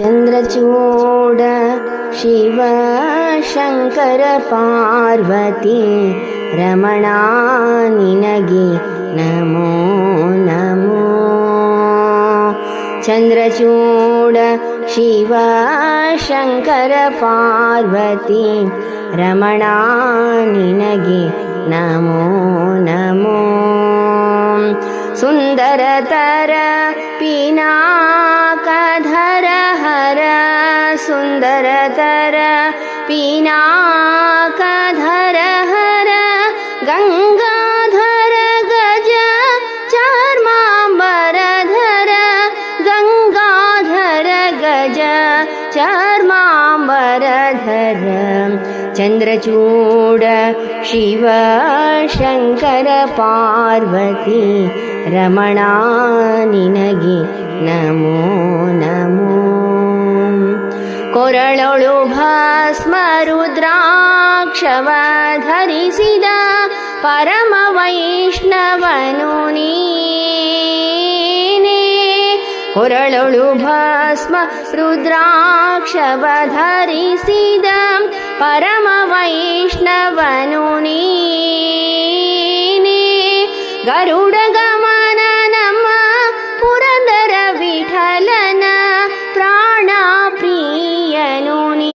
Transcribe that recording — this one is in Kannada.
ಚಂದ್ರಚೂಡ ಶಿವ ಶಂಕರ ಪಾರ್ವತಿ ರಮಣ ನಿನಗೆ ನಮೋ ನಮೋ. ಚಂದ್ರಚೂಡ ಶಿವ ಶಂಕರ ಪಾರ್ವತಿ ರಮಣ ನಿನಗೆ ನಮೋ ನಮೋ. ಸುಂದರತರ ಪಿನಾಕಧರ ಹರ ಸುಂದರತರ ಪಿನಾಕಧರ ಹರ ಗಂಗಾಧರ ಗಜ ಚಾರ್ಮಾಂಬರಧರ ಗಂಗಾಧರ ಗಜ ಚಾರ್ಮಾಂಬರಧರ. ಚಂದ್ರಚೂಡ ಶಿವ ಶಂಕರ ಪಾರ್ವತಿ ರಮಣ ನಿನಗೆ ನಮೋ ನಮೋ. ಕೊರಳೊಳು ಭಸ್ಮ ರುದ್ರಾಕ್ಷವ ಧರಿಸಿದ ಪರಮ ವೈಷ್ಣವನು ನೀನೇ. ಕೊರಳೊಳು ಭಸ್ಮ ರುದ್ರಾಕ್ಷವ ಧರಿಸಿದ ಪರಮ ವೈಷ್ಣವನು ನೀನೇ. ಗರುಡ